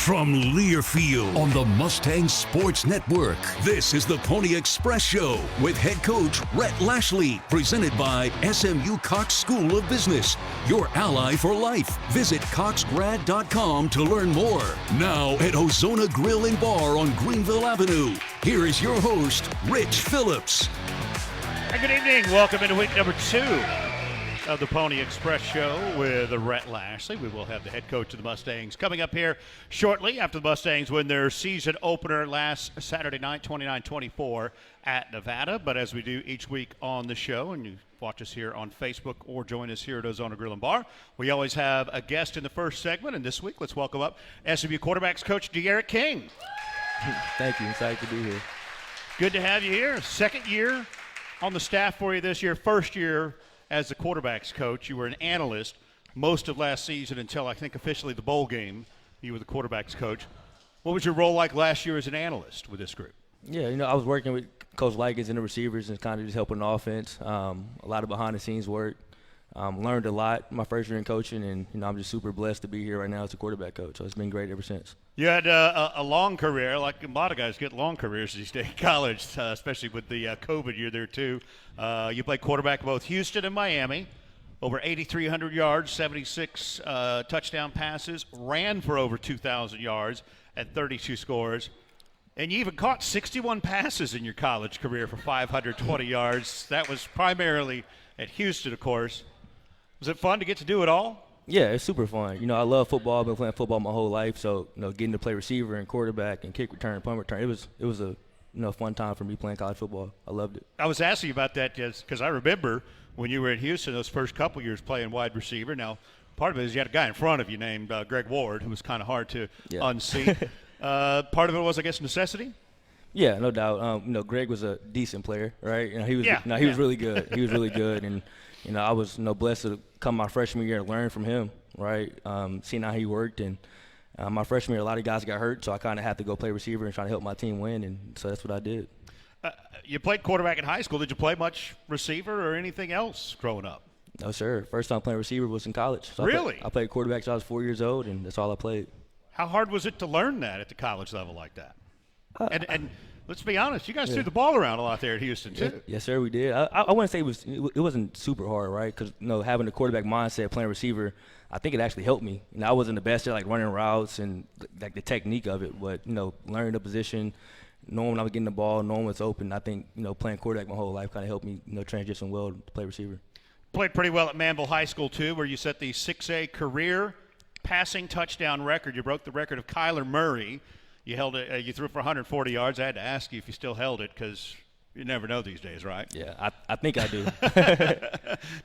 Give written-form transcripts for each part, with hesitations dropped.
From Learfield on the Mustangs Sports Network, this is the Pony Express Show with head coach Rhett Lashley, presented by SMU Cox School of Business, your ally for life. Visit coxgrad.com to learn more. Now at Ozona Grill and Bar on Greenville Avenue, here is your host, Rich Phillips. Hey, good evening. Welcome into week number 2 of the Pony Express Show with Rhett Lashley. We will have the head coach of the Mustangs coming up here shortly after the Mustangs win their season opener last Saturday night, 29-24 at Nevada. But as we do each week on the show, and you watch us here on Facebook or join us here at Ozona Grill and Bar, we always have a guest in the first segment. And this week, let's welcome up SMU quarterbacks coach De'Eric King. Thank you. Excited to be here. Good to have you here. Second year on the staff for you this year. First year as the quarterbacks coach. You were an analyst most of last season until I think officially the bowl game. You were the quarterbacks coach. What was your role like last year as an analyst with this group? Yeah, I was working with Coach Likens and the receivers and kind of just helping the offense. A lot of behind-the-scenes work. Learned a lot my first year in coaching, and I'm just super blessed to be here right now as a quarterback coach. So it's been great ever since. You had a long career, like a lot of guys get long careers these days in college, especially with the COVID year there too. You played quarterback both Houston and Miami, over 8,300 yards, 76 touchdown passes, ran for over 2,000 yards and 32 scores. And you even caught 61 passes in your college career for 520 yards. That was primarily at Houston, of course. Was it fun to get to do it all? Yeah, it's super fun. I love football. I've been playing football my whole life. So, getting to play receiver and quarterback and kick return, punt return, it was a fun time for me playing college football. I loved it. I was asking you about that because I remember when you were in Houston those first couple years playing wide receiver. Now, part of it is you had a guy in front of you named Greg Ward, who was kind of hard to unseat. Part of it was, I guess, necessity? Yeah, no doubt. Greg was a decent player, right? He was really good. He was really good, and I was blessed to come my freshman year and learn from him, right? Seeing how he worked, and my freshman year, a lot of guys got hurt, so I kind of had to go play receiver and try to help my team win, and so that's what I did. You played quarterback in high school. Did you play much receiver or anything else growing up? No, sir. First time playing receiver was in college. So really? I played quarterback till I was 4 years old, and that's all I played. How hard was it to learn that at the college level like that? And let's be honest, you guys threw the ball around a lot there at Houston too. Yes, sir, we did. I wouldn't say it wasn't super hard, right? Because having the quarterback mindset, playing receiver, I think it actually helped me. I wasn't the best at like running routes and like the technique of it, but learning the position, knowing when I was getting the ball, knowing what's open. I think playing quarterback my whole life kind of helped me transition well to play receiver. Played pretty well at Manville High School too, where you set the 6A career passing touchdown record. You broke the record of Kyler Murray. You held it. You threw for 140 yards. I had to ask you if you still held it because you never know these days, right? Yeah, I think I do.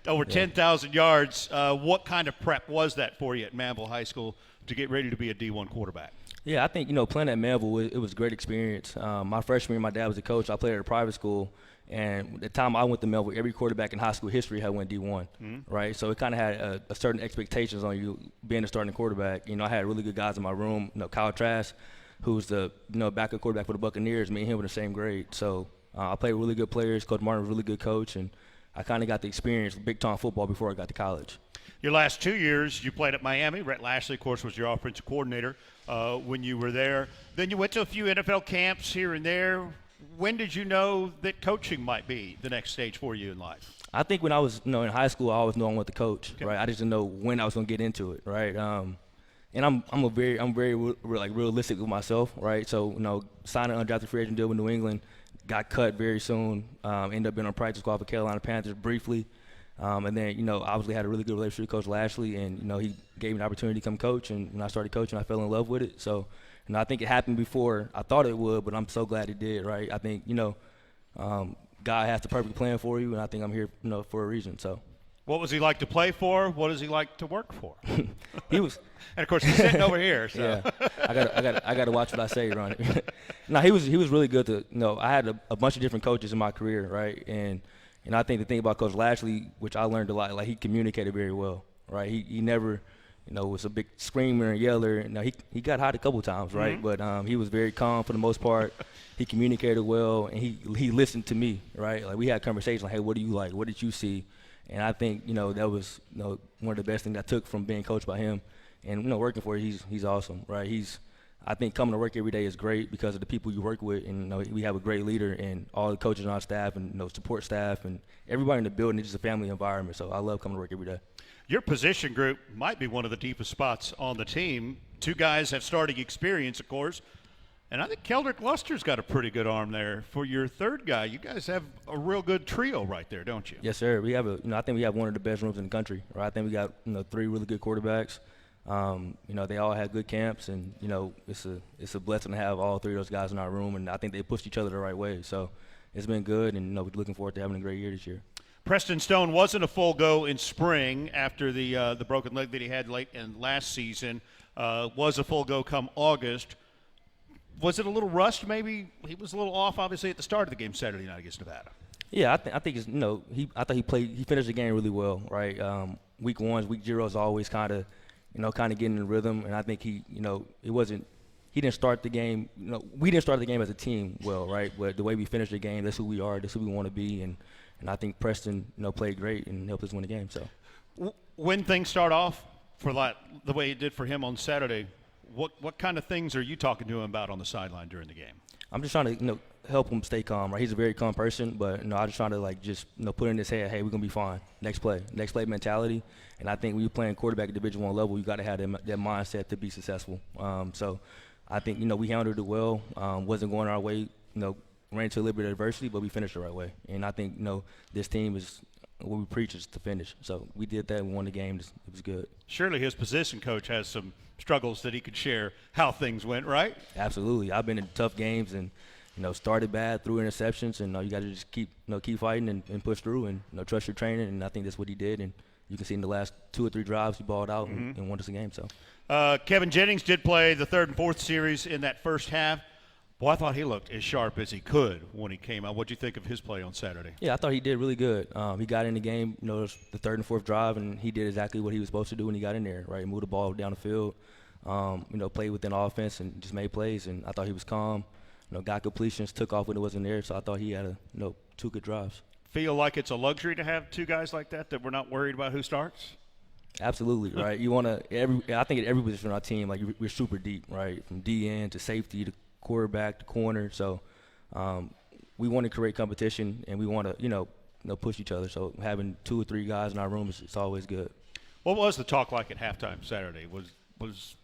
Over 10,000 yards. What kind of prep was that for you at Manville High School to get ready to be a D1 quarterback? Yeah, I think playing at Manville it was a great experience. My freshman year, my dad was a coach. I played at a private school, and the time I went to Manville, every quarterback in high school history had went D1, right? So it kind of had a certain expectations on you being a starting quarterback. I had really good guys in my room. Kyle Trask, who's the backup quarterback for the Buccaneers. Me and him were the same grade. So I played with really good players. Coach Martin was a really good coach, and I kind of got the experience of big-time football before I got to college. Your last 2 years, you played at Miami. Rhett Lashley, of course, was your offensive coordinator when you were there. Then you went to a few NFL camps here and there. When did you know that coaching might be the next stage for you in life? I think when I was in high school, I always knew I wanted to coach, right? I just didn't know when I was going to get into it, right? And I'm very realistic with myself, right? So signing an undrafted free agent deal with New England, got cut very soon. Ended up being on practice squad for Carolina Panthers briefly, and then obviously had a really good relationship with Coach Lashley, and he gave me the opportunity to come coach. And when I started coaching, I fell in love with it. So I think it happened before I thought it would, but I'm so glad it did, right? I think God has the perfect plan for you, and I think I'm here for a reason. So. What was he like to play for? What does he like to work for? He was, and of course he's sitting over here. So. Yeah, I got to watch what I say, Ron. No, he was really good to. I had a bunch of different coaches in my career, right? And I think the thing about Coach Lashley, which I learned a lot, like he communicated very well, right? He never, was a big screamer and yeller. He got hot a couple times, right? Mm-hmm. But he was very calm for the most part. He communicated well, and he listened to me, right? Like we had conversations like, hey, what do you like? What did you see? And I think, that was, one of the best things I took from being coached by him. And, working for him, he's awesome, right? He's I think coming to work every day is great because of the people you work with, and we have a great leader and all the coaches on our staff and support staff and everybody in the building. It's just a family environment, so I love coming to work every day. Your position group might be one of the deepest spots on the team. Two guys have starting experience, of course, and I think Keldrick Luster's got a pretty good arm there. For your third guy, you guys have a real good trio right there, don't you? Yes, sir. We have I think we have one of the best rooms in the country. Right? I think we got 3 really good quarterbacks. They all had good camps, and it's a blessing to have all 3 of those guys in our room, and I think they pushed each other the right way. So it's been good, and we're looking forward to having a great year this year. Preston Stone wasn't a full go in spring after the broken leg that he had late in last season. Was a full go come August. Was it a little rushed? Maybe he was a little off, obviously, at the start of the game Saturday night against Nevada. Yeah, I think it's I thought he finished the game really well, right? Week 1, week 0 is always kind of getting in rhythm, and I think he didn't start the game. We didn't start the game as a team well, right? But the way we finished the game, that's who we are, that's who we want to be, and I think Preston, played great and helped us win the game. So when things start off for the way it did for him on Saturday, what kind of things are you talking to him about on the sideline during the game? I'm just trying to help him stay calm, right? He's a very calm person, but I'm just trying to put in his head, hey, we're gonna be fine. Next play mentality. And I think when you're playing quarterback at Division I level, you got to have that mindset to be successful. So I think we handled it well. Wasn't going our way. Ran into a little bit of adversity, but we finished the right way. And I think this team is what we preach is to finish. So we did that and won the game. It was good. Surely his position coach has some struggles that he could share how things went, right? Absolutely. I've been in tough games and started bad, threw interceptions, and you got to just keep fighting and push through and trust your training. And I think that's what he did. And you can see in the last 2 or 3 drives he balled out and won us the game. So Kevin Jennings did play the 3rd and 4th series in that first half. Boy, I thought he looked as sharp as he could when he came out. What did you think of his play on Saturday? Yeah, I thought he did really good. He got in the game, the 3rd and 4th drive, and he did exactly what he was supposed to do when he got in there, right? Moved the ball down the field, played within offense and just made plays. And I thought he was calm, got completions, took off when it wasn't there. So I thought he had 2 good drives. Feel like it's a luxury to have 2 guys like that we're not worried about who starts? Absolutely, right? You want to I think at every position on our team, we're super deep, right? From DN to safety to quarterback to corner. So we want to create competition and we want to push each other. So having 2 or 3 guys in our room is always good. What was the talk like at halftime Saturday? Was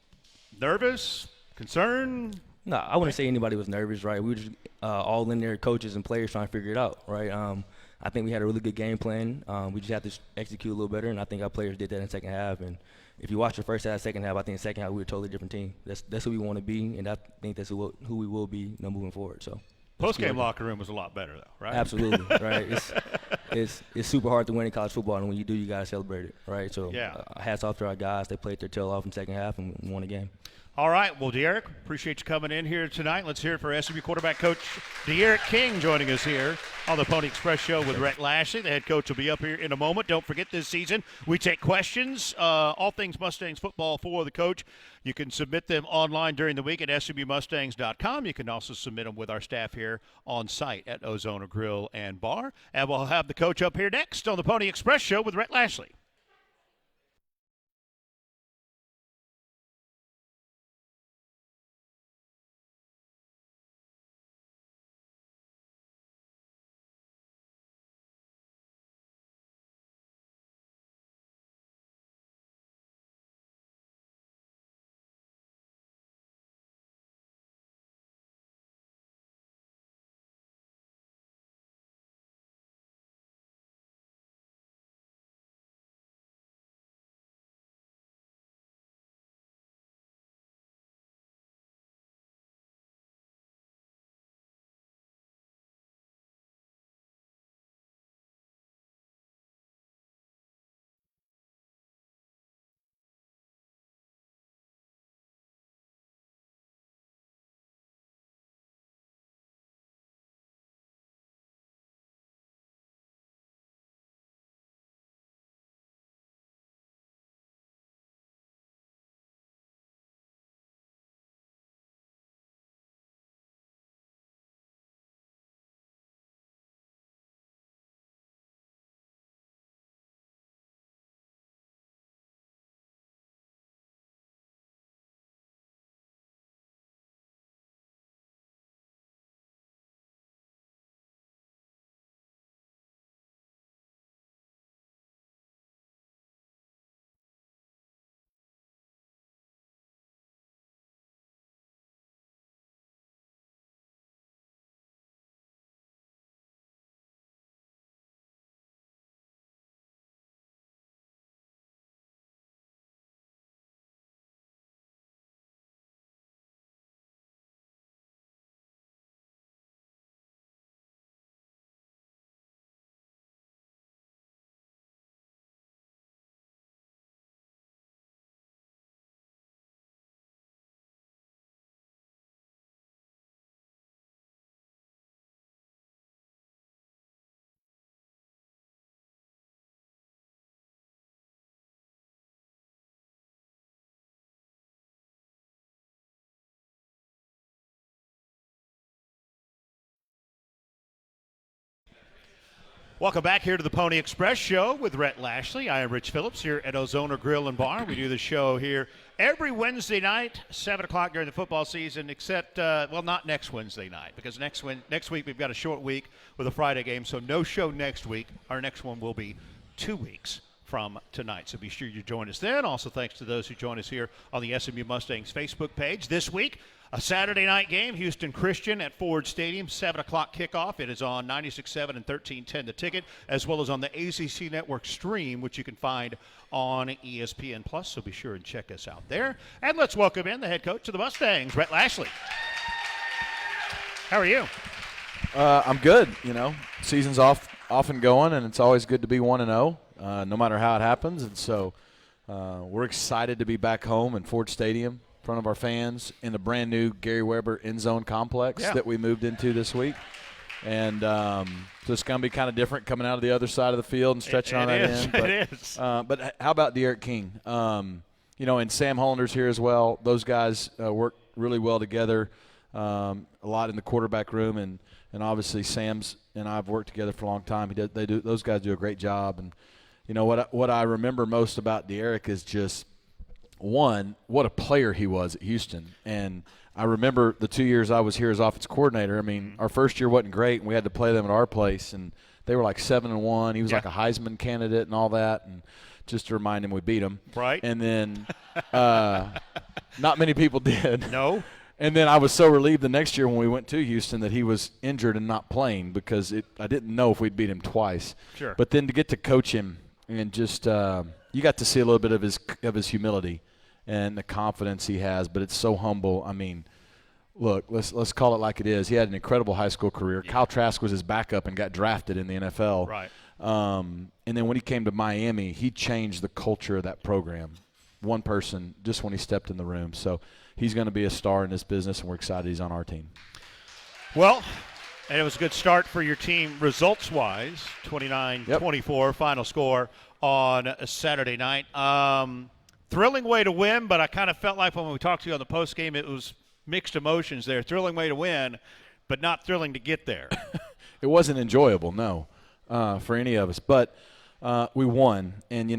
nervous, concerned? No, I wouldn't say anybody was nervous, right? We were just all in there, coaches and players trying to figure it out, right? I think we had a really good game plan. We just had to execute a little better, and I think our players did that in the second half. And if you watch the first half, second half, I think in the second half we were a totally different team. That's who we want to be, and I think that's who we will be moving forward. So post-game locker room was a lot better, though, right? Absolutely, right? It's super hard to win in college football, and when you do, you got to celebrate it, right? So hats off to our guys. They played their tail off in the second half and won the game. All right. Well, De'Eric, appreciate you coming in here tonight. Let's hear it for SMU quarterback coach De'Eric King joining us here on the Pony Express Show with Rhett Lashley. The head coach will be up here in a moment. Don't forget this season we take questions, all things Mustangs football for the coach. You can submit them online during the week at SMUMustangs.com. You can also submit them with our staff here on site at Ozona Grill and Bar. And we'll have the coach up here next on the Pony Express Show with Rhett Lashley. Welcome back here to the Pony Express Show with Rhett Lashley. I am Rich Phillips here at Ozona Grill and Bar. We do the show here every Wednesday night, 7 o'clock during the football season, except, not next Wednesday night, because next week we've got a short week with a Friday game, so no show next week. Our next one will be 2 weeks from tonight, so be sure you join us then. Also, thanks to those who join us here on the SMU Mustangs Facebook page. This week, a Saturday night game, Houston Christian at Ford Stadium, 7 o'clock kickoff. It is on 96.7 and 1310 The Ticket, as well as on the ACC Network stream, which you can find on ESPN+, so be sure and check us out there. And let's welcome in the head coach of the Mustangs, Rhett Lashley. How are you? I'm good. Season's off and going, and it's always good to be 1-0, no matter how it happens. And so we're excited to be back home in Ford Stadium, front of our fans, in the brand new Gary Weber end zone complex that we moved into this week. And so it's going to be kind of different coming out of the other side of the field and stretching on that end. It is. But how about Derek King? And Sam Hollander's here as well. Those guys work really well together, a lot in the quarterback room. And obviously Sam's and I have worked together for a long time. Those guys do a great job. And, what I remember most about Derek is just, one, what a player he was at Houston. And I remember the 2 years I was here as offense coordinator. I mean, our first year wasn't great, and we had to play them at our place, and they were like 7-1. He was like a Heisman candidate and all that, and just to remind him we beat him. Right. And then not many people did. No. And then I was so relieved the next year when we went to Houston that he was injured and not playing, because I didn't know if we'd beat him twice. Sure. But then to get to coach him and just you got to see a little bit of his humility and the confidence he has, but it's so humble. I mean, look, let's call it like it is. He had an incredible high school career. Yeah. Kyle Trask was his backup and got drafted in the NFL. Right. And then when he came to Miami, he changed the culture of that program. One person, just when he stepped in the room. So he's going to be a star in this business, and we're excited he's on our team. Well, and it was a good start for your team results-wise, 29-24 final score on a Saturday night. Thrilling way to win, but I kind of felt like when we talked to you on the postgame, it was mixed emotions there. Thrilling way to win, but not thrilling to get there. It wasn't enjoyable, no, for any of us. But we won, and,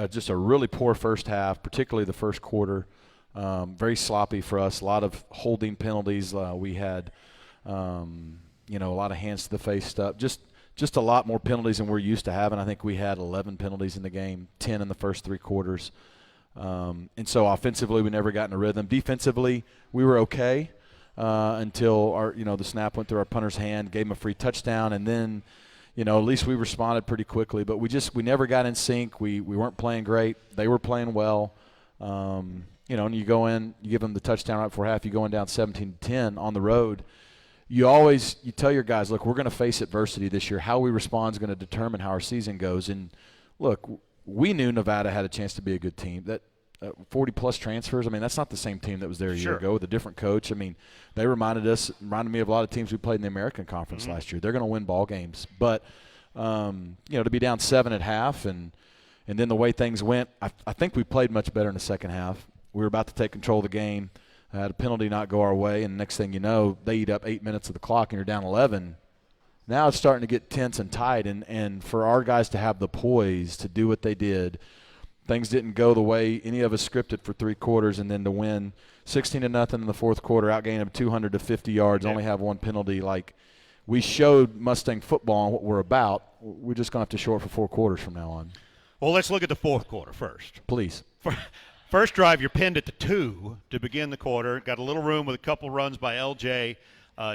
just a really poor first half, particularly the first quarter. Very sloppy for us, a lot of holding penalties. We had, a lot of hands to the face stuff. Just a lot more penalties than we're used to having. I think we had 11 penalties in the game, 10 in the first three quarters. And so offensively, we never got in a rhythm. Defensively, we were okay until the snap went through our punter's hand, gave him a free touchdown, and then, at least we responded pretty quickly. But we never got in sync. We weren't playing great. They were playing well. And you go in, you give them the touchdown right before half, you go in down 17-10 on the road. You tell your guys, look, we're going to face adversity this year. How we respond is going to determine how our season goes. And, look, we knew Nevada had a chance to be a good team. That 40-plus transfers, I mean, that's not the same team that was there a year ago with a different coach. I mean, they reminded me of a lot of teams we played in the American Conference last year. They're going to win ball games. But, to be down 7 at half and then the way things went, I think we played much better in the second half. We were about to take control of the game. Had a penalty not go our way, and next thing you know, they eat up 8 minutes of the clock, and you're down 11. Now it's starting to get tense and tight, and for our guys to have the poise to do what they did, things didn't go the way any of us scripted for three quarters, and then to win 16-0 in the fourth quarter, outgain them 250 yards, only have one penalty. Like, we showed Mustang football and what we're about. We're just going to have to show it for 4 quarters from now on. Well, let's look at the fourth quarter first. Please. First drive, you're pinned at the 2 to begin the quarter. Got a little room with a couple runs by L.J.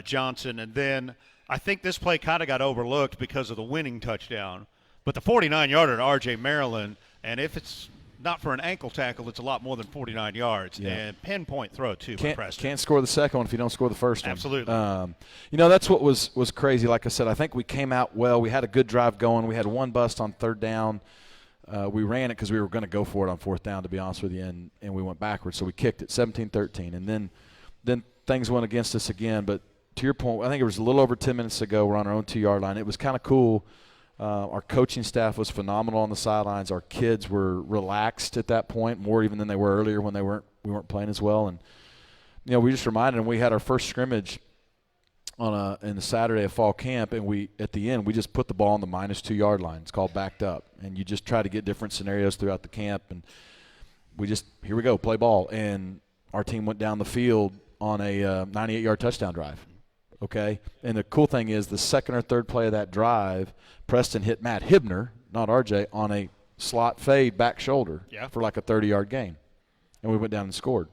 Johnson. And then I think this play kind of got overlooked because of the winning touchdown. But the 49-yarder to R.J. Maryland, and if it's not for an ankle tackle, it's a lot more than 49 yards. Yeah. And pinpoint throw, too, by Preston. Can't score the second one if you don't score the first one. Absolutely. That's what was crazy. Like I said, I think we came out well. We had a good drive going. We had one bust on third down. We ran it because we were going to go for it on fourth down, to be honest with you, and we went backwards. So we kicked it 17-13. And then things went against us again. But to your point, I think it was a little over 10 minutes ago. We're on our own 2-yard line. It was kind of cool. Our coaching staff was phenomenal on the sidelines. Our kids were relaxed at that point, more even than they were earlier when we weren't playing as well. And, we just reminded them we had our first scrimmage in the Saturday of fall camp, and we at the end we just put the ball on the -2 yard line. It's called backed up, and you just try to get different scenarios throughout the camp, and we just here we go play ball, and our team went down the field on a 98-yard touchdown drive. Okay, and the cool thing is the second or third play of that drive, Preston hit Matt Hibner, not RJ, on a slot fade back shoulder for like a 30-yard gain, and we went down and scored.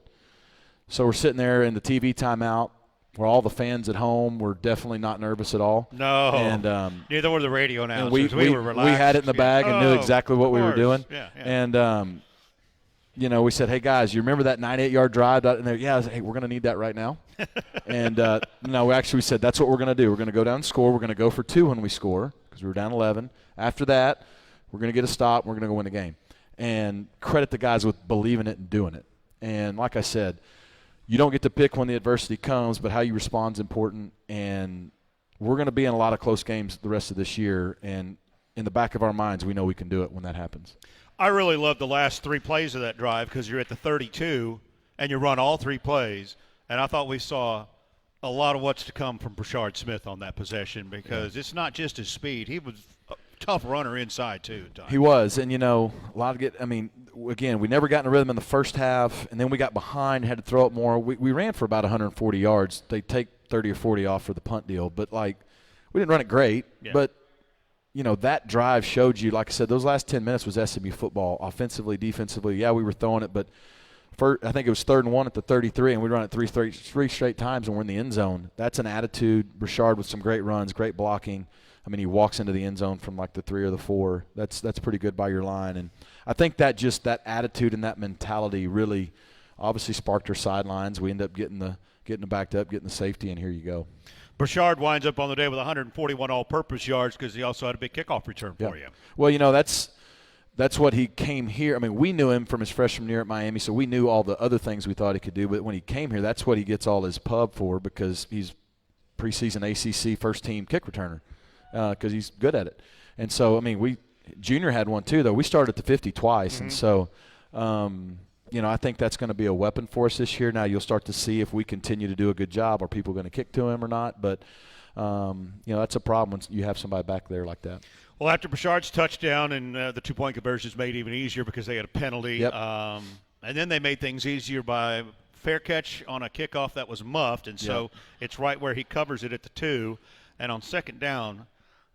So we're sitting there in the TV timeout where all the fans at home were definitely not nervous at all. No, and neither were the radio announcers. We were relaxed. We had it in the bag and knew exactly what we were doing. Yeah. And you know, we said, hey, guys, you remember that 98-yard drive? And they're, yeah, I said, hey, we're going to need that right now. And, no, we said that's what we're going to do. We're going to go down and score. We're going to go for 2 when we score because we were down 11. After that, we're going to get a stop. We're going to go win the game. And credit the guys with believing it and doing it. And like I said, you don't get to pick when the adversity comes, but how you respond is important. And we're going to be in a lot of close games the rest of this year. And in the back of our minds, we know we can do it when that happens. I really love the last 3 plays of that drive because you're at the 32 and you run all 3 plays. And I thought we saw a lot of what's to come from Brashard Smith on that possession because it's not just his speed. He was a tough runner inside too. He was. And, you know, again, we never got in a rhythm in the first half, and then we got behind, had to throw it more. We ran for about 140 yards. They take 30 or 40 off for the punt deal. But, like, we didn't run it great. Yeah. But, you know, that drive showed you, like I said, those last 10 minutes was SMU football, offensively, defensively. Yeah, we were throwing it, but I think it was 3rd and 1 at the 33, and we run it three straight times, and we're in the end zone. That's an attitude. Brashard with some great runs, great blocking. I mean, he walks into the end zone from like the 3 or the 4. That's pretty good by your line. And I think that attitude and that mentality really obviously sparked our sidelines. We end up getting the backed up, getting the safety, and here you go. Brashard winds up on the day with 141 all-purpose yards because he also had a big kickoff return for you. Well, you know, that's what he came here. I mean, we knew him from his freshman year at Miami, so we knew all the other things we thought he could do. But when he came here, that's what he gets all his pub for because he's preseason ACC first-team kick returner because he's good at it. And so, I mean, Junior had one too, though. We started at the 50 twice. Mm-hmm. And so, you know, I think that's going to be a weapon for us this year. Now you'll start to see if we continue to do a good job. Are people going to kick to him or not? But, you know, that's a problem when you have somebody back there like that. Well, after Brashard's touchdown and the 2-point conversions made even easier because they had a penalty. Yep. And then they made things easier by fair catch on a kickoff that was muffed. And so it's right where he covers it at the 2. And on 2nd down,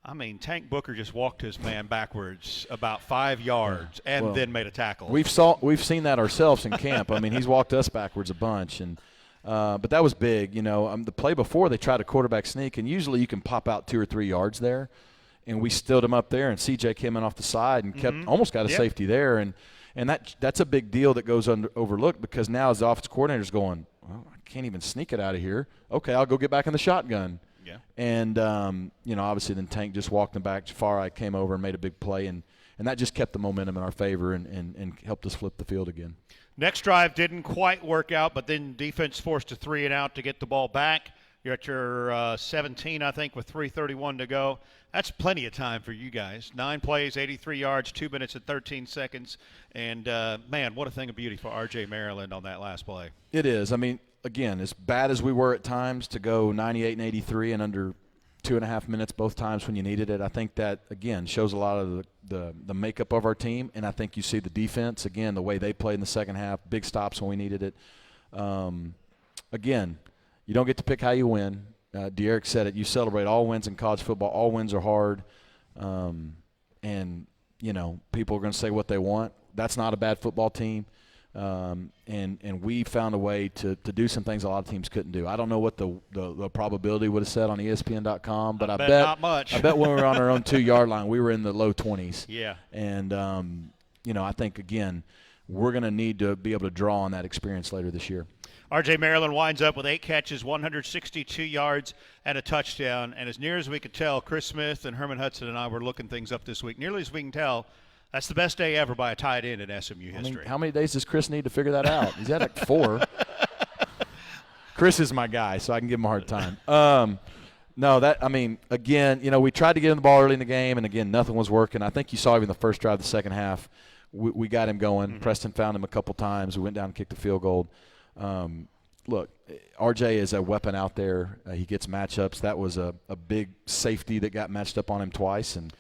I mean, Tank Booker just walked his man backwards about 5 yards and then made a tackle. We've seen that ourselves in camp. I mean, he's walked us backwards a bunch, and but that was big. You know, the play before they tried a quarterback sneak, and usually you can pop out 2 or 3 yards there, and we stilled him up there, and CJ came in off the side and almost got a safety there, and that's a big deal that goes overlooked because now as the offensive coordinator's going, well, I can't even sneak it out of here. Okay, I'll go get back in the shotgun. Yeah. And, you know, obviously then Tank just walked him back. Jafari came over and made a big play, and that just kept the momentum in our favor and helped us flip the field again. Next drive didn't quite work out, but then defense forced a 3 and out to get the ball back. You're at your 17, I think, with 3:31 to go. That's plenty of time for you guys. 9 plays, 83 yards, 2 minutes and 13 seconds. And, man, what a thing of beauty for R.J. Maryland on that last play. It is. I mean, again, as bad as we were at times to go 98 and 83 in under 2.5 minutes both times when you needed it, I think that, again, shows a lot of the makeup of our team. And I think you see the defense, again, the way they played in the second half, big stops when we needed it. Again, you don't get to pick how you win. De'Eric said it. You celebrate all wins in college football. All wins are hard. And, you know, people are going to say what they want. That's not a bad football team. And we found a way to do some things a lot of teams couldn't do. I don't know what the probability would have said on ESPN.com, but I bet not much. I bet when we were on our own 2-yard line, we were in the low 20s. Yeah. And, you know, I think, again, we're going to need to be able to draw on that experience later this year. R.J. Maryland winds up with 8 catches, 162 yards, and a touchdown. And as near as we could tell, Chris Smith and Herman Hudson and I were looking things up this week. Nearly as we can tell, that's the best day ever by a tight end in SMU history. I mean, how many days does Chris need to figure that out? He's at like 4. Chris is my guy, so I can give him a hard time. Again, you know, we tried to get him the ball early in the game, and, again, nothing was working. I think you saw even the first drive of the second half. We got him going. Mm-hmm. Preston found him a couple times. We went down and kicked the field goal. look, RJ is a weapon out there. He gets matchups. That was a big safety that got matched up on him twice, and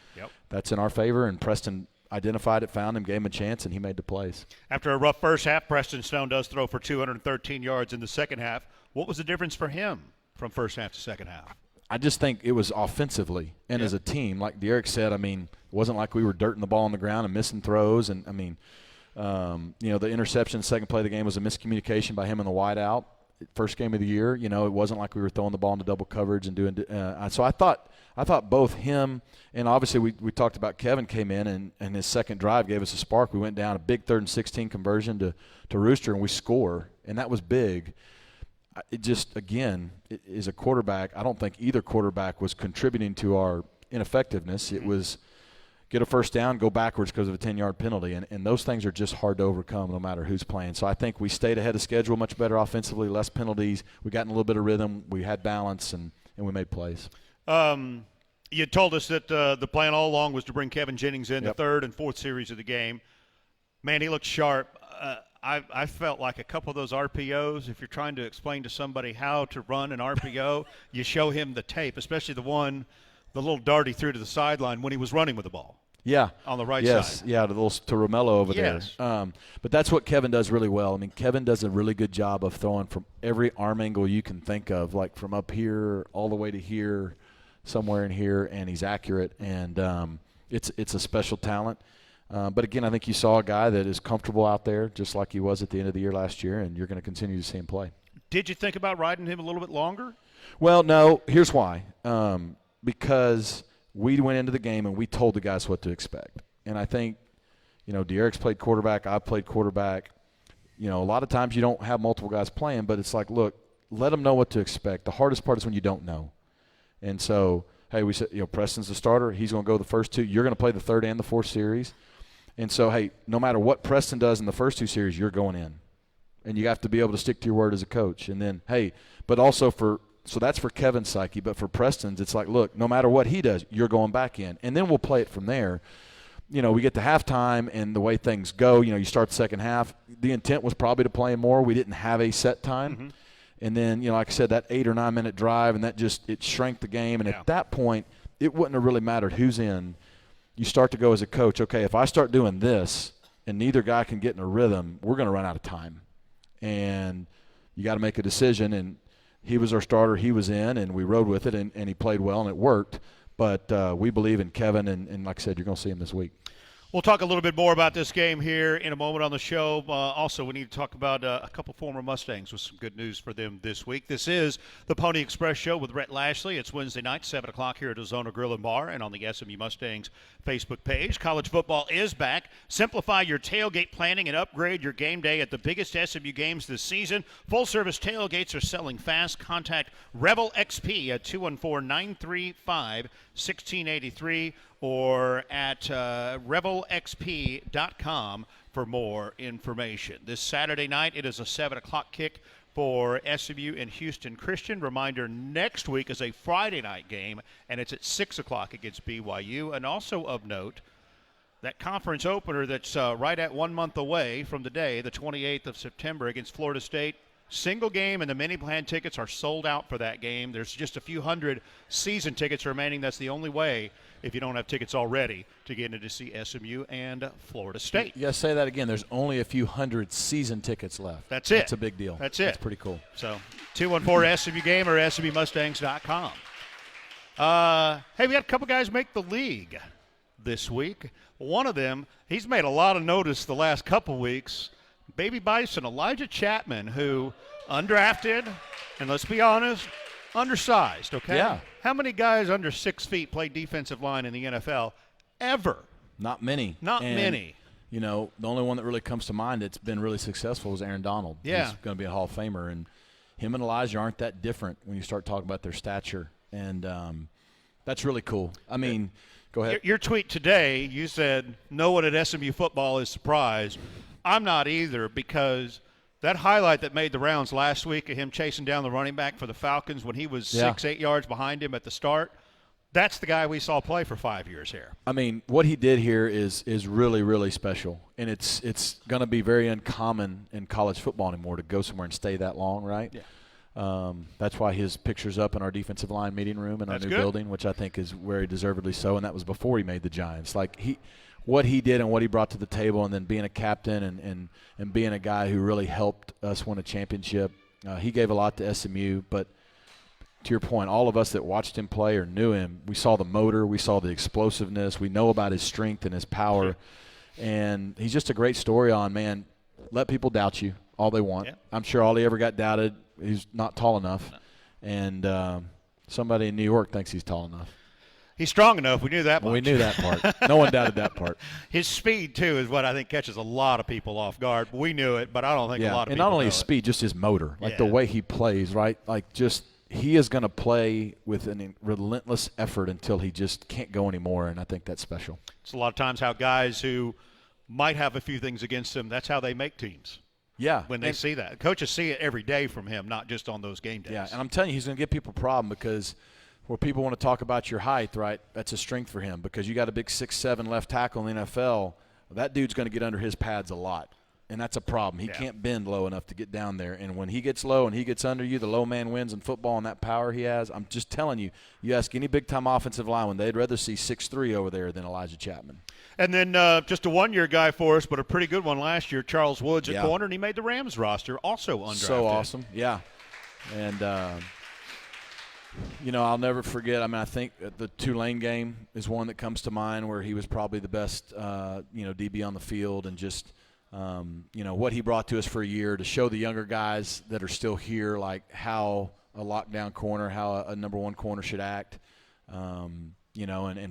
that's in our favor. And Preston identified it, found him, gave him a chance, and he made the plays. After a rough first half, Preston Stone does throw for 213 yards in the second half. What was the difference for him from first half to second half? I just think it was offensively and as a team. Like Derek said, I mean, it wasn't like we were dirting the ball on the ground and missing throws. And, I mean, the interception, second play of the game was a miscommunication by him in the wide out. First game of the year, it wasn't like we were throwing the ball into double coverage and doing so I thought both him and obviously we talked about Kevin came in and his second drive gave us a spark. We went down a big 3rd and 16 conversion to Rooster, and we score, and that was big. It just, again, as a quarterback, I don't think either quarterback was contributing to our ineffectiveness. It was get a first down, go backwards because of a 10-yard penalty, and those things are just hard to overcome no matter who's playing. So I think we stayed ahead of schedule, much better offensively, less penalties. We got in a little bit of rhythm. We had balance, and we made plays. You told us that the plan all along was to bring Kevin Jennings in the 3rd and 4th series of the game. Man, he looked sharp. I felt like a couple of those RPOs, if you're trying to explain to somebody how to run an RPO, you show him the tape, especially the little dart he threw to the sideline when he was running with the ball. Yeah. On the right side. Yeah, to Romello over there. But that's what Kevin does really well. I mean, Kevin does a really good job of throwing from every arm angle you can think of, like from up here all the way to here, somewhere in here, and he's accurate. And it's a special talent. But, again, I think you saw a guy that is comfortable out there just like he was at the end of the year last year, and you're going to continue to see him play. Did you think about riding him a little bit longer? Well, no. Here's why. Because we went into the game and we told the guys what to expect. And I think, Derek's played quarterback, I've played quarterback. A lot of times you don't have multiple guys playing, but it's like, look, let them know what to expect. The hardest part is when you don't know. And so, hey, we said, Preston's the starter. He's going to go the first 2. You're going to play the 3rd and the 4th series. And so, hey, no matter what Preston does in the first 2 series, you're going in. And you have to be able to stick to your word as a coach. And then, hey, but also so that's for Kevin's psyche. But for Preston's, it's like, look, no matter what he does, you're going back in. And then we'll play it from there. We get to halftime, and the way things go, you start the second half. The intent was probably to play more. We didn't have a set time. Mm-hmm. And then, like I said, that 8 or 9 minute drive, and that it shrank the game. And at that point, it wouldn't have really mattered who's in. You start to go as a coach, okay, if I start doing this and neither guy can get in a rhythm, we're going to run out of time. And you got to make a decision. And he was our starter. He was in, and we rode with it, and he played well, and it worked. But we believe in Kevin, and like I said, you're going to see him this week. We'll talk a little bit more about this game here in a moment on the show. Also, we need to talk about a couple former Mustangs with some good news for them this week. This is the Pony Express Show with Rhett Lashley. It's Wednesday night, 7 o'clock here at Ozona Grill and Bar and on the SMU Mustangs Facebook page. College football is back. Simplify your tailgate planning and upgrade your game day at the biggest SMU games this season. Full-service tailgates are selling fast. Contact Revel XP at 214-935-1683 or at revelxp.com for more information. This Saturday night, it is a 7 o'clock kick for SMU and Houston Christian. Reminder, next week is a Friday night game, and it's at 6 o'clock against BYU. And also of note, that conference opener that's right at 1 month away from today, the 28th of September against Florida State, single game, and the mini plan tickets are sold out for that game. There's just a few hundred season tickets remaining. That's the only way, if you don't have tickets already, to get in to see SMU and Florida State. Yeah, say that again. There's only a few hundred season tickets left. That's it. That's a big deal. That's it. That's pretty cool. So 214-SMU game or SMUMustangs.com. Hey, we had a couple guys make the league this week. One of them, he's made a lot of notice the last couple weeks. Baby Bison, Elijah Chapman, who undrafted, and let's be honest, undersized, okay? Yeah. How many guys under 6 feet play defensive line in the NFL ever? Not many. Not many. The only one that really comes to mind that's been really successful is Aaron Donald. Yeah. He's going to be a Hall of Famer. And him and Elijah aren't that different when you start talking about their stature. And that's really cool. I mean, go ahead. Your tweet today, you said, no one at SMU football is surprised. I'm not either, because that highlight that made the rounds last week of him chasing down the running back for the Falcons when he was 6-8 yards behind him at the start, that's the guy we saw play for 5 years here. I mean, what he did here is really, really special, and it's going to be very uncommon in college football anymore to go somewhere and stay that long, right? Yeah. That's why his picture's up in our defensive line meeting room in our new building, which I think is very deservedly so, and that was before he made the Giants. Like, what he did and what he brought to the table, and then being a captain and being a guy who really helped us win a championship. He gave a lot to SMU, but to your point, all of us that watched him play or knew him, we saw the motor, we saw the explosiveness, we know about his strength and his power, and he's just a great story on, man, let people doubt you all they want. Yeah. I'm sure all he ever got doubted, he's not tall enough, and somebody in New York thinks he's tall enough. He's strong enough. We knew that much. Well, we knew that part. No one doubted that part. His speed, too, is what I think catches a lot of people off guard. We knew it, but I don't think a lot of people and not only know his speed, just his motor, like the way he plays, right? Like just he is going to play with a relentless effort until he just can't go anymore, and I think that's special. It's a lot of times how guys who might have a few things against them, that's how they make teams. Yeah. When they see that. Coaches see it every day from him, not just on those game days. Yeah, and I'm telling you, he's going to give people a problem because – where people want to talk about your height, right, that's a strength for him because you got a big 6'7" left tackle in the NFL. That dude's going to get under his pads a lot, and that's a problem. He can't bend low enough to get down there. And when he gets low and he gets under you, the low man wins in football and that power he has. I'm just telling you, you ask any big-time offensive lineman, they'd rather see 6'3" over there than Elijah Chapman. And then just a one-year guy for us, but a pretty good one last year, Charles Woods at corner, and he made the Rams roster, also undrafted. So awesome, yeah. And you know, I'll never forget. I mean, I think the Tulane game is one that comes to mind where he was probably the best, DB on the field, and just, what he brought to us for a year to show the younger guys that are still here, like how a lockdown corner, how a number one corner should act, and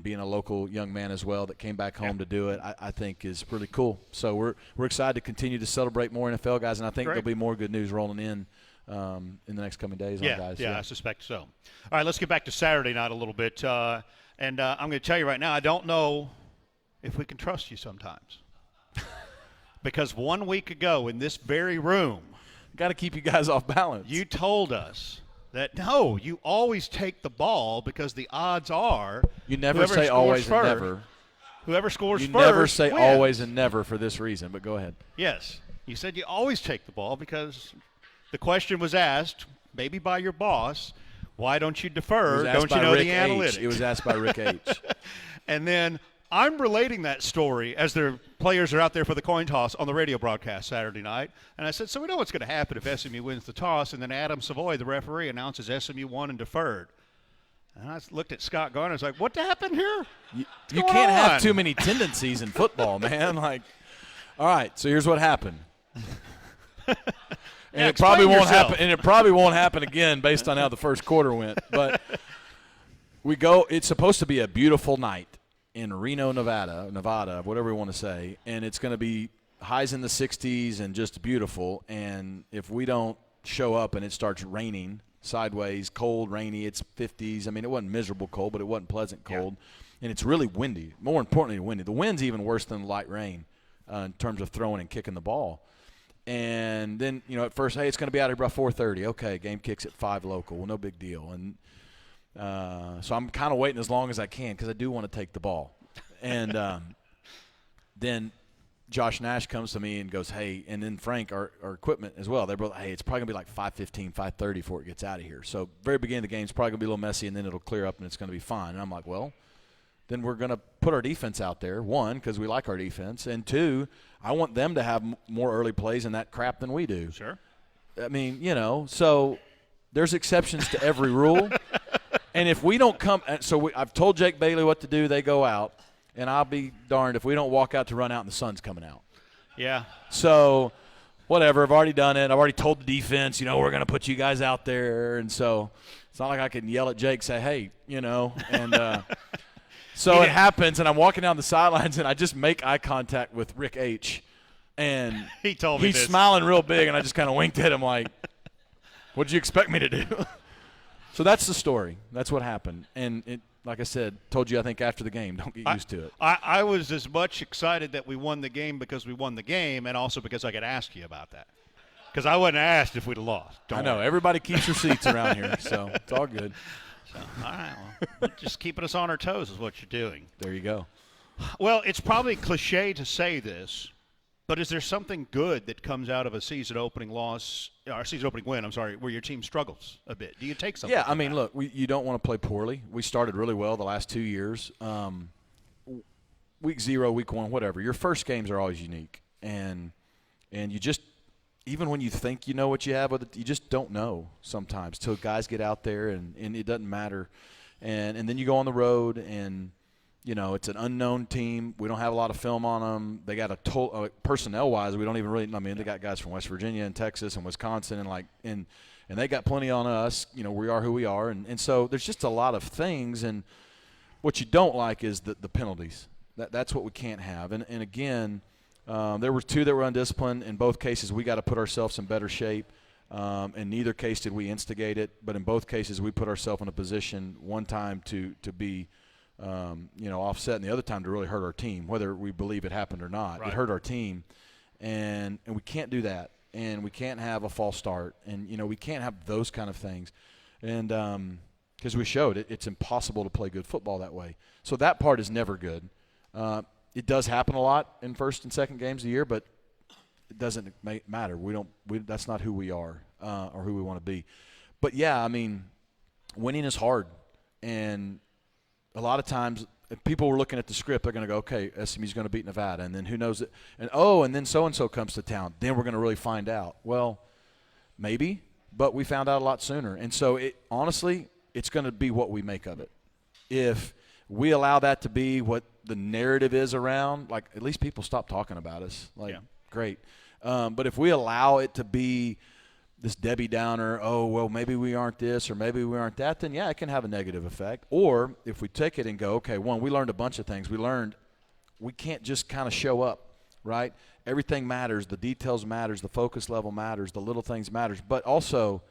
being a local young man as well that came back home to do it, I think is really cool. So we're excited to continue to celebrate more NFL guys, and I think there'll be more good news rolling in the next coming days on guys. Yeah, I suspect so. All right, let's get back to Saturday night a little bit. I'm going to tell you right now, I don't know if we can trust you sometimes. Because 1 week ago in this very room, got to keep you guys off balance. You told us that, no, you always take the ball because the odds are you never say always and never. Whoever scores first You never say wins. Always and never for this reason, but go ahead. Yes. You said you always take the ball because – the question was asked, maybe by your boss, why don't you defer? Don't you know Rick the analytics? It was asked by Rick H. And then I'm relating that story as their players are out there for the coin toss on the radio broadcast Saturday night. And I said, so we know what's going to happen if SMU wins the toss. And then Adam Savoy, the referee, announces SMU won and deferred. And I looked at Scott Garner and was like, what happened here? You can't have too many tendencies in football, man. Like, all right, so here's what happened. And it probably won't happen. And it probably won't happen again based on how the first quarter went. But we go. It's supposed to be a beautiful night in Reno, Nevada, whatever we want to say, and it's going to be highs in the 60s and just beautiful. And if we don't show up and it starts raining sideways, cold, rainy, it's 50s. I mean, it wasn't miserable cold, but it wasn't pleasant cold, and it's really windy. More importantly, windy. The wind's even worse than the light rain in terms of throwing and kicking the ball. And then, at first, hey, it's going to be out here by 4:30. Okay, game kicks at 5 local. Well, no big deal. And so I'm kind of waiting as long as I can because I do want to take the ball. And then Josh Nash comes to me and goes, hey, and then Frank, our equipment as well. They're both, hey, it's probably going to be like 5:15, 5:30 before it gets out of here. So very beginning of the game is probably going to be a little messy, and then it'll clear up and it's going to be fine. And I'm like, well, then we're going to put our defense out there, one, because we like our defense, and two, I want them to have more early plays and that crap than we do. Sure. I mean, so there's exceptions to every rule. And if we don't come – I've told Jake Bailey what to do. They go out, and I'll be darned if we don't walk out to run out and the sun's coming out. Yeah. So whatever, I've already done it. I've already told the defense, we're going to put you guys out there. And so it's not like I can yell at Jake, say, hey, and so it happens, and I'm walking down the sidelines, and I just make eye contact with Rick H. And he told me he's smiling real big, and I just kind of winked at him like, what did you expect me to do? So that's the story. That's what happened. And it, like I said, told you I think after the game, don't get used to it. I was as much excited that we won the game because we won the game and also because I could ask you about that. Because I wasn't asked if we'd have lost. I know. Everybody keeps your seats around here, so it's all good. So, all right, well, just keeping us on our toes is what you're doing. There you go. Well, it's probably cliche to say this, but is there something good that comes out of a season opening loss, or season opening win, where your team struggles a bit? Do you take something? Yeah, I mean, look, you don't want to play poorly. We started really well the last 2 years. Week 0, week 1, whatever. Your first games are always unique, and you just, even when you think you know what you have with it, you just don't know sometimes till guys get out there and it doesn't matter. And then you go on the road and, it's an unknown team. We don't have a lot of film on them. They got personnel-wise, we don't even really – they got guys from West Virginia and Texas and Wisconsin and they got plenty on us. We are who we are. And so there's just a lot of things. And what you don't like is the penalties. That's what we can't have. And again – there were 2 that were undisciplined. In both cases, we got to put ourselves in better shape. In neither case did we instigate it, but in both cases we put ourselves in a position one time to be, offset, and the other time to really hurt our team, whether we believe it happened or not. Right. It hurt our team, and we can't do that, and we can't have a false start, and we can't have those kind of things, and because we showed it's impossible to play good football that way. So that part is never good. It does happen a lot in first and second games of the year, but it doesn't matter. That's not who we are or who we want to be. But, yeah, I mean, winning is hard. And a lot of times if people were looking at the script, they're going to go, okay, SMU's going to beat Nevada. And then who knows it? And then so-and-so comes to town. Then we're going to really find out. Well, maybe, but we found out a lot sooner. And so, honestly, it's going to be what we make of it. If we allow that to be what the narrative is around, at least people stop talking about us. Great. But if we allow it to be this Debbie Downer, maybe we aren't this or maybe we aren't that, then, yeah, it can have a negative effect. Or if we take it and go, okay, one, we learned a bunch of things. We learned we can't just kind of show up, right? Everything matters. The details matters. The focus level matters. The little things matters. But also,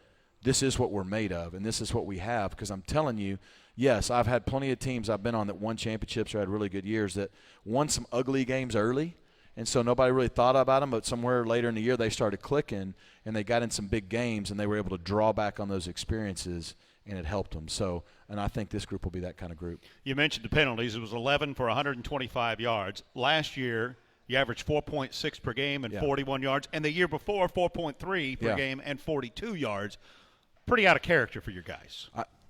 this is what we're made of, and this is what we have. Because I'm telling you, yes, I've had plenty of teams I've been on that won championships or had really good years that won some ugly games early, and so nobody really thought about them, but somewhere later in the year they started clicking, and they got in some big games, and they were able to draw back on those experiences, and it helped them. So, and I think this group will be that kind of group. You mentioned the penalties. It was 11 for 125 yards. Last year, you averaged 4.6 per game and 41 yards, and the year before, 4.3 per game and 42 yards. Pretty out of character for your guys.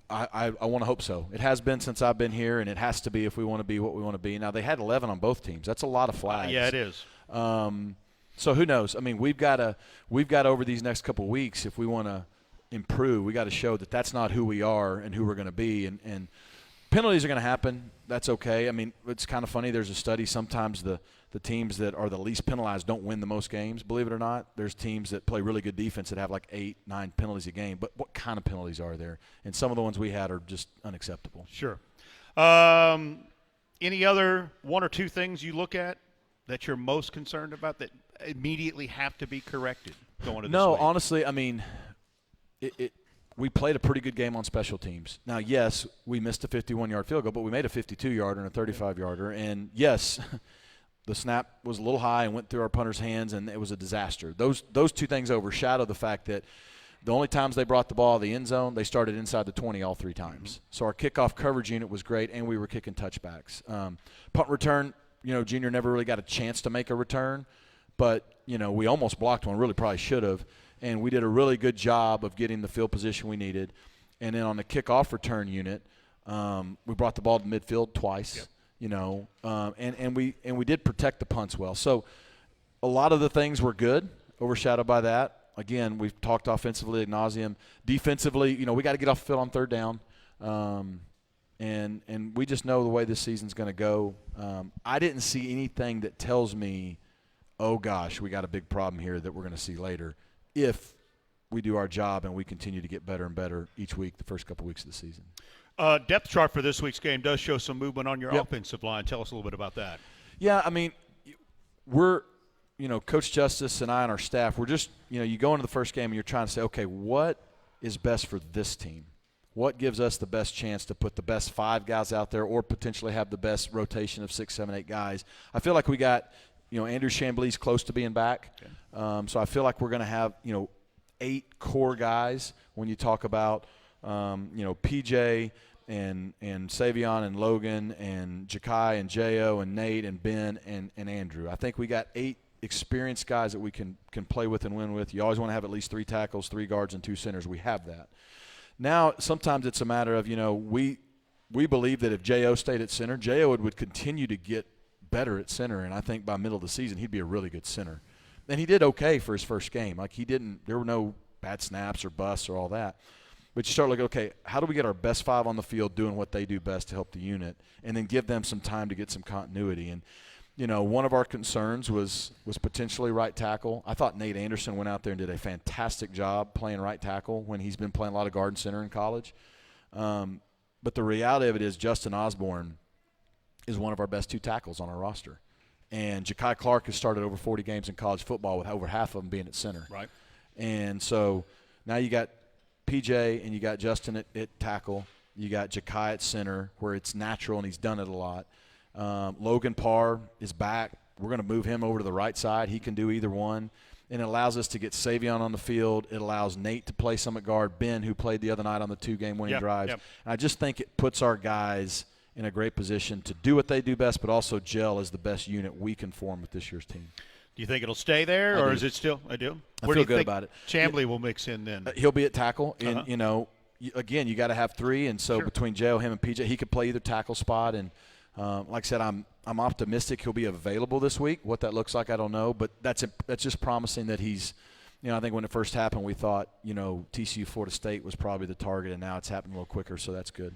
I want to hope so. It has been since I've been here, and it has to be if we want to be what we want to be. Now, they had 11 on both teams. That's a lot of flags. Yeah, it is. So who knows? I mean, we've got over these next couple of weeks, if we want to improve, we got to show that that's not who we are and who we're going to be. And penalties are going to happen. That's okay. I mean, it's kind of funny. There's a study. Sometimes the teams that are the least penalized don't win the most games, believe it or not. There's teams that play really good defense that have 8, 9 penalties a game. But what kind of penalties are there? And some of the ones we had are just unacceptable. Sure. Any other 1 or 2 things you look at that you're most concerned about that immediately have to be corrected going into this week? Honestly, I mean, we played a pretty good game on special teams. Now, yes, we missed a 51-yard field goal, but we made a 52-yarder and a 35-yarder. And, yes, the snap was a little high and went through our punter's hands, and it was a disaster. Those 2 things overshadow the fact that the only times they brought the ball to the end zone, they started inside the 20 all 3 times. Mm-hmm. So our kickoff coverage unit was great, and we were kicking touchbacks. Punt return, Junior never really got a chance to make a return, but, we almost blocked one, really probably should have. And we did a really good job of getting the field position we needed. And then on the kickoff return unit, we brought the ball to midfield twice. Yep. And we did protect the punts well. So a lot of the things were good, overshadowed by that. Again, we've talked offensively ad nauseum. Defensively, we got to get off the field on 3rd down. And we just know the way this season's going to go. I didn't see anything that tells me, oh gosh, we got a big problem here that we're going to see later, if we do our job and we continue to get better and better each week, the first couple weeks of the season. Depth chart for this week's game does show some movement on your offensive line. Tell us a little bit about that. Yeah, I mean, we're, Coach Justice and I and our staff, we're just, you go into the first game and you're trying to say, okay, what is best for this team? What gives us the best chance to put the best 5 guys out there or potentially have the best rotation of 6, 7, 8 guys? I feel like we got, Andrew Chambly's close to being back. Okay. So I feel like we're going to have, 8 core guys when you talk about PJ and Savion and Logan and Jakai and J.O. and Nate and Ben and Andrew. I think we got 8 experienced guys that we can play with and win with. You always want to have at least 3 tackles, 3 guards, and 2 centers. We have that. Now, sometimes it's a matter of, we believe that if J.O. stayed at center, J.O. would continue to get better at center, and I think by middle of the season he'd be a really good center. And he did okay for his first game. Like, there were no bad snaps or busts or all that. But you start looking, okay, how do we get our best 5 on the field doing what they do best to help the unit, and then give them some time to get some continuity? And, one of our concerns was potentially right tackle. I thought Nate Anderson went out there and did a fantastic job playing right tackle when he's been playing a lot of guard and center in college. But the reality of it is Justin Osborne is one of our best 2 tackles on our roster. And Jakai Clark has started over 40 games in college football with over half of them being at center. Right. And so now you got PJ and you got Justin at tackle. You got Jakai at center where it's natural and he's done it a lot. Logan Parr is back. We're going to move him over to the right side. He can do either one. And it allows us to get Savion on the field. It allows Nate to play some at guard. Ben, who played the other night on the 2-game winning drives. Yep. And I just think it puts our guys in a great position to do what they do best, but also gel as the best unit we can form with this year's team. Do you think it'll stay there, or is it still – I do. I feel good about it. Chambly will mix in then? He'll be at tackle. And, again, you got to have 3. And so between J.O., him, and PJ, he could play either tackle spot. And, like I said, I'm optimistic he'll be available this week. What that looks like, I don't know. But that's just promising that he's I think when it first happened, we thought, TCU Florida State was probably the target, and now it's happened a little quicker, so that's good.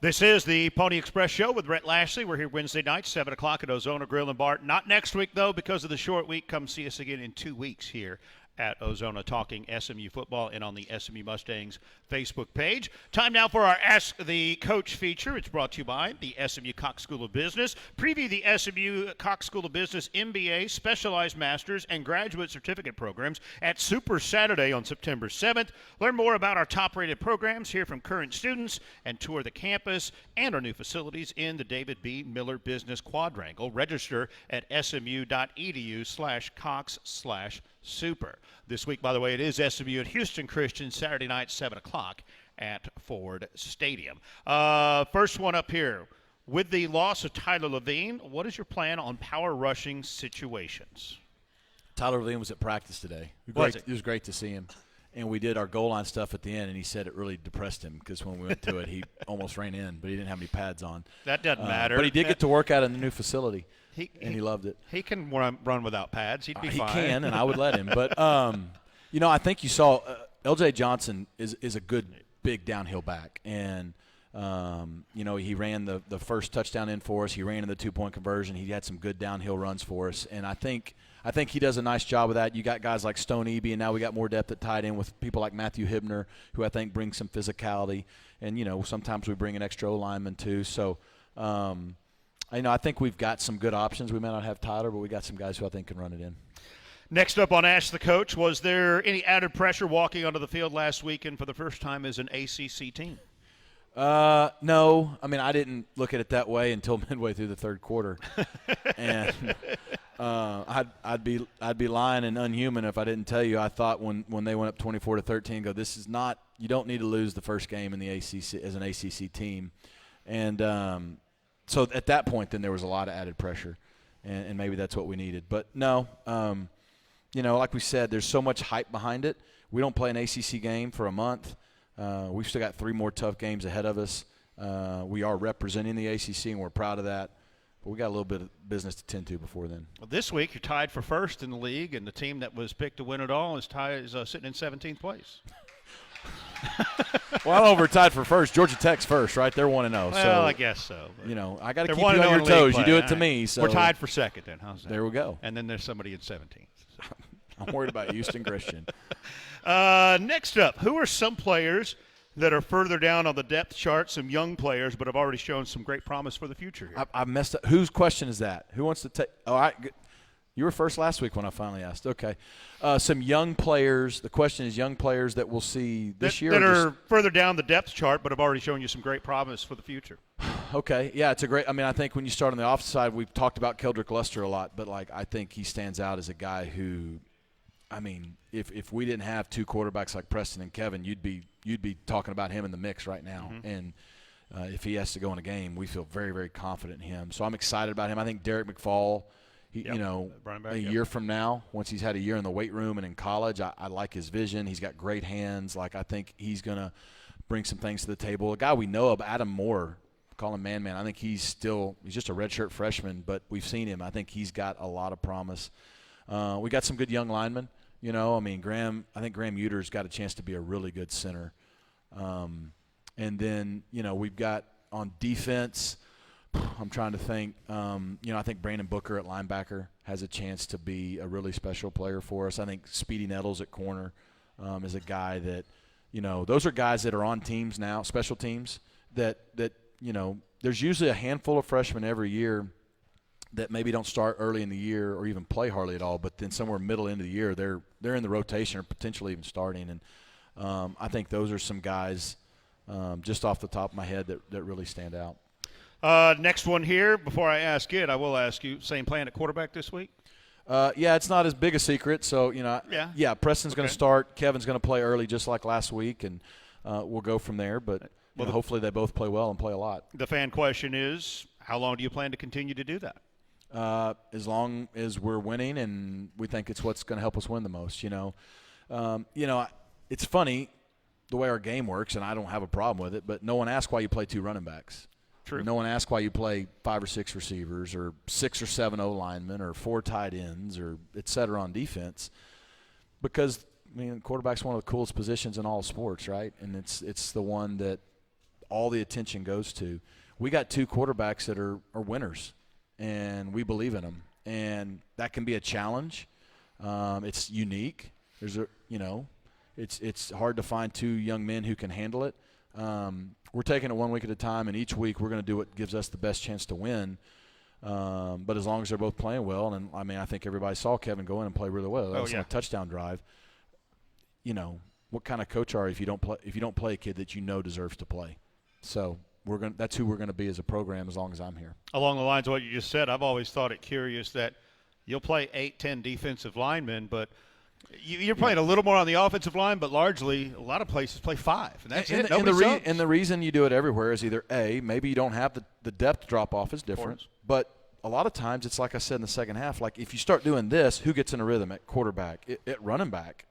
This is the Pony Express Show with Rhett Lashley. We're here Wednesday night, 7 o'clock at Ozona Grill and Bar. Not next week, though, because of the short week. Come see us again in 2 weeks here at Ozona talking SMU football and on the SMU Mustangs Facebook page. Time now for our Ask the Coach feature. It's brought to you by the SMU Cox School of Business. Preview the SMU Cox School of Business MBA, Specialized Masters, and Graduate Certificate programs at Super Saturday on September 7th. Learn more about our top-rated programs, hear from current students, and tour the campus and our new facilities in the David B. Miller Business Quadrangle. Register at smu.edu/Cox/Super. This week, by the way, it is SMU at Houston Christian, Saturday night, 7 o'clock at Ford Stadium. First one up here. With the loss of Tyler Levine, what is your plan on power rushing situations? Tyler Levine was at practice today. It was great to see him. And we did our goal line stuff at the end, and he said it really depressed him because when we went to it, he almost ran in, but he didn't have any pads on. That doesn't matter. But he did get to work out in the new facility. He loved it. He can run without pads. He'd be fine. He can, and I would let him. But, I think you saw L.J. Johnson is a good big downhill back. And, he ran the first touchdown in for us. He ran in the 2-point conversion. He had some good downhill runs for us. And I think he does a nice job of that. You got guys like Stone Eby, and now we got more depth at tight end with people like Matthew Hibner, who I think brings some physicality. And, sometimes we bring an extra O-lineman too. So, I think we've got some good options. We may not have Tyler, but we got some guys who I think can run it in. Next up on Ask the Coach, was there any added pressure walking onto the field last weekend for the first time as an ACC team? No. I didn't look at it that way until midway through the third quarter. And I'd be lying and unhuman if I didn't tell you I thought when they went up 24-13, this is not – you don't need to lose the first game in the ACC as an ACC team. And so at that point, then there was a lot of added pressure, and maybe that's what we needed. But no, like we said, there's so much hype behind it. We don't play an ACC game for a month. We've still got 3 more tough games ahead of us. We are representing the ACC, and we're proud of that. But we got a little bit of business to tend to before then. Well, this week you're tied for first in the league, and the team that was picked to win it all is sitting in 17th place. Well, we're tied for first. Georgia Tech's first, right? They're 1-0. Well, so, I guess so. I got to keep you on your toes. You do it to me. So we're tied for second then. How's that? There we go. And then there's somebody in 17th. So. I'm worried about Houston Christian. Next up, who are some players that are further down on the depth chart, some young players, but have already shown some great promise for the future here? I messed up. Whose question is that? Who wants to take – all right. You were first last week when I finally asked. Okay. Some young players. The question is young players that we'll see this year. That are further down the depth chart but have already shown you some great promise for the future. Okay. Yeah, it's a great – I think when you start on the offensive side, we've talked about Keldrick Luster a lot, but, I think he stands out as a guy who I mean, if we didn't have two quarterbacks like Preston and Kevin, you'd be talking about him in the mix right now. Mm-hmm. And if he has to go in a game, we feel very, very confident in him. So I'm excited about him. I think Derek McFall, a year from now, once he's had a year in the weight room and in college, I like his vision. He's got great hands. Like, I think he's going to bring some things to the table. A guy we know of, Adam Moore, call him Man. I think he's just a redshirt freshman, but we've seen him. I think he's got a lot of promise. We got some good young linemen. I think Graham Uter's got a chance to be a really good center. And then, we've got on defense, I'm trying to think, I think Brandon Booker at linebacker has a chance to be a really special player for us. I think Speedy Nettles at corner is a guy that, those are guys that are on teams now, special teams, that there's usually a handful of freshmen every year that maybe don't start early in the year or even play hardly at all, but then somewhere middle into the year they're in the rotation or potentially even starting. And I think those are some guys just off the top of my head that really stand out. Next one here. Before I ask it, I will ask you, same plan at quarterback this week? Yeah, it's not as big a secret. So, Preston's going to start. Kevin's going to play early just like last week, and we'll go from there. But hopefully they both play well and play a lot. The fan question is, how long do you plan to continue to do that? As long as we're winning and we think it's what's going to help us win the most. It's funny the way our game works, and I don't have a problem with it, but no one asks why you play two running backs. True. No one asks why you play 5 or 6 receivers or 6 or 7 O-linemen or 4 tight ends or et cetera on defense, because quarterback's one of the coolest positions in all sports, right? And it's the one that all the attention goes to. We got 2 quarterbacks that are winners, and we believe in them, and that can be a challenge. It's unique. It's hard to find 2 young men who can handle it. We're taking it one week at a time, and each week we're going to do what gives us the best chance to win. But as long as they're both playing well, and I think everybody saw Kevin go in and play really well. That was on a touchdown drive. What kind of coach are you if you don't play a kid that deserves to play? So that's who we're going to be as a program as long as I'm here. Along the lines of what you just said, I've always thought it curious that you'll play 8, 10 defensive linemen, but you're playing a little more on the offensive line, but largely a lot of places play 5. And that's it. And the reason you do it everywhere is either A, maybe you don't have the depth drop-off is different, but a lot of times it's like I said in the second half, like if you start doing this, who gets in a rhythm at quarterback, at running back?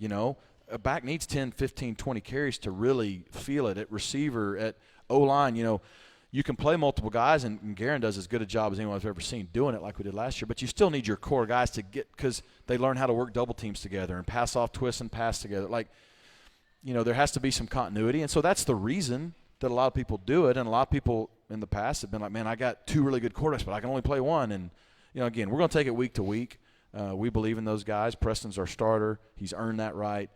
A back needs 10, 15, 20 carries to really feel it. At receiver, at O-line, you can play multiple guys, and Guerin does as good a job as anyone I've ever seen doing it like we did last year, but you still need your core guys to get – because they learn how to work double teams together and pass off, twist, and pass together. There has to be some continuity, and so that's the reason that a lot of people do it, and a lot of people in the past have been like, man, I got 2 really good quarterbacks, but I can only play one. And, again, we're going to take it week to week. We believe in those guys. Preston's our starter. He's earned that right.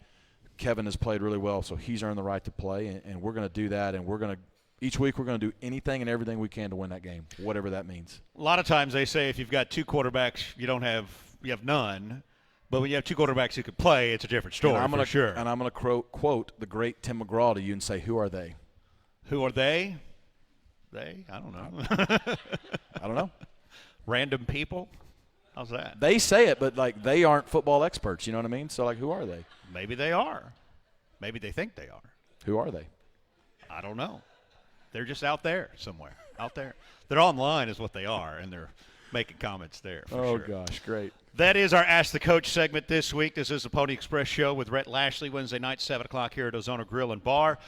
Kevin has played really well, so he's earned the right to play, and we're going to do that, and we're going to – each week we're going to do anything and everything we can to win that game, whatever that means. A lot of times they say if you've got 2 quarterbacks, you have none. But when you have 2 quarterbacks who could play, it's a different story, for sure. And I'm going to quote the great Tim McGraw to you and say, who are they? Who are they? They? I don't know. I don't know. Random people? How's that? They say it, but, they aren't football experts. You know what I mean? So, who are they? Maybe they are. Maybe they think they are. Who are they? I don't know. They're just out there somewhere. Out there. They're online is what they are, and they're making comments there. Oh, gosh, great. That is our Ask the Coach segment this week. This is the Pony Express Show with Rhett Lashley, Wednesday night, 7 o'clock here at Ozona Grill and Bar.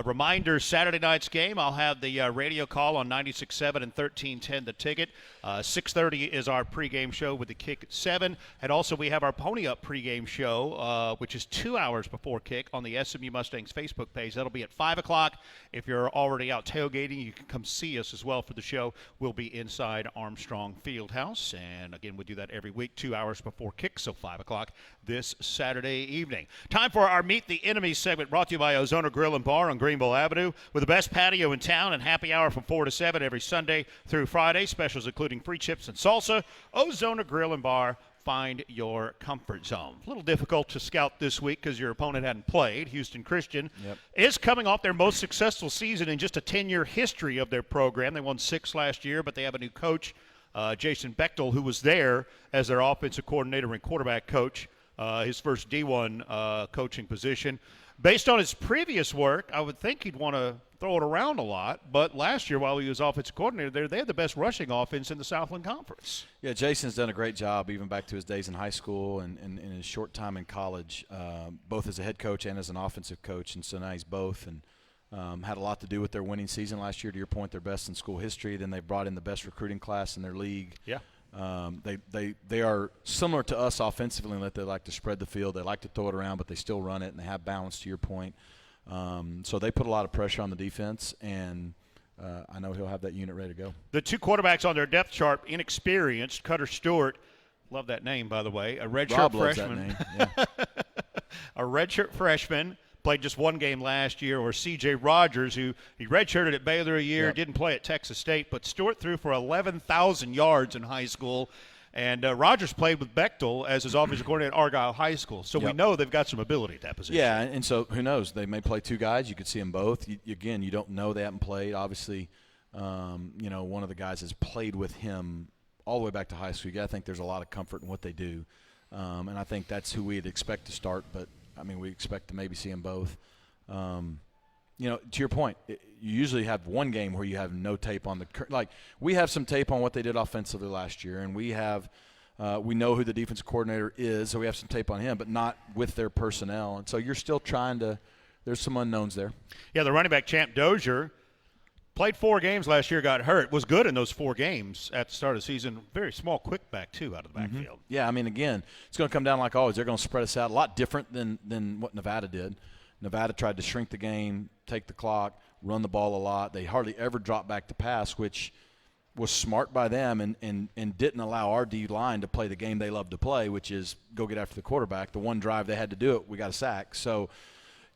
Reminder, Saturday night's game, I'll have the radio call on 96.7 and 1310 The Ticket. 6:30 is our pregame show with the kick at 7. And also we have our Pony Up pregame show, which is 2 hours before kick on the SMU Mustangs Facebook page. That'll be at 5 o'clock. If you're already out tailgating, you can come see us as well for the show. We'll be inside Armstrong Fieldhouse. And, again, we do that every week, 2 hours before kick, so 5 o'clock this Saturday evening. Time for our Meet the Enemy segment, brought to you by Ozona Grill and Bar on Greenville Avenue, with the best patio in town and happy hour from 4 to 7 every Sunday through Friday. Specials including free chips and salsa. Ozona Grill and Bar, find your comfort zone. A little difficult to scout this week because your opponent hadn't played. Houston Christian is coming off their most successful season in just a 10-year history of their program. They won 6 last year, but they have a new coach, Jason Bechtel, who was there as their offensive coordinator and quarterback coach his first D1 coaching position. Based on his previous work, I would think he'd want to throw it around a lot. But last year, while he was offensive coordinator there, they had the best rushing offense in the Southland Conference. Yeah, Jason's done a great job, even back to his days in high school and in his short time in college, both as a head coach and as an offensive coach. And so now he's both, and had a lot to do with their winning season last year. To your point, their best in school history. Then they brought in the best recruiting class in their league. Yeah. They are similar to us offensively in that they like to spread the field. They like to throw it around, but they still run it, and they have balance, to your point. So they put a lot of pressure on the defense, and I know he'll have that unit ready to go. The two quarterbacks on their depth chart, inexperienced, Cutter Stewart, love that name, by the way, a redshirt freshman. That name. Yeah. A redshirt freshman, played just one game last year, or C.J. Rogers, who he redshirted at Baylor a year, didn't play at Texas State, but Stewart threw for 11,000 yards in high school. And Rogers played with Bechtel as his offensive coordinator at Argyle High School. So we know they've got some ability at that position. Yeah, and so who knows? They may play two guys. You could see them both. Again, you don't know. They haven't played. Obviously, one of the guys has played with him all the way back to high school. You got to think there's a lot of comfort in what they do. And I think that's who we'd expect to start. But, I mean, we expect to maybe see them both. To your point, you usually have one game where you have no tape on the – like, we have some tape on what they did offensively last year, and we have we know who the defensive coordinator is, so we have some tape on him, but not with their personnel. And so you're still trying to – there's some unknowns there. Yeah, the running back, Champ Dozier, played 4 games last year, got hurt, was good in those 4 games at the start of the season. Very small, quick back, too, out of the backfield. Mm-hmm. Yeah, I mean, again, it's going to come down like always. They're going to spread us out a lot different than what Nevada did. Nevada tried to shrink the game, take the clock, run the ball a lot. They hardly ever dropped back to pass, which was smart by them and didn't allow our D-line to play the game they love to play, which is go get after the quarterback. The one drive they had to do it, we got a sack. So,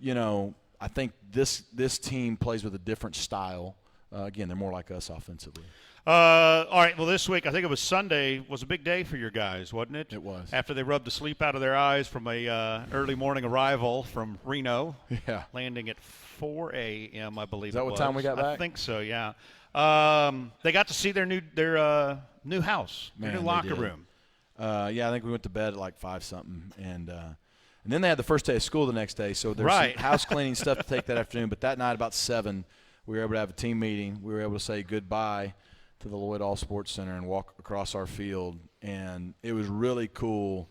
I think this team plays with a different style. Again, they're more like us offensively. All right, well, this week, I think it was Sunday, was a big day for your guys, wasn't it? It was. After they rubbed the sleep out of their eyes from a early morning arrival from Reno. Yeah. Landing at 4 a.m., I believe. Is that what time we got back? I think so, yeah. They got to see their new house, their new locker room. I think we went to bed at like 5-something, and then they had the first day of school the next day, so there's some house cleaning stuff to take that afternoon. But that night about 7, we were able to have a team meeting. We were able to say goodbye to the Lloyd All Sports Center and walk across our field, and it was really cool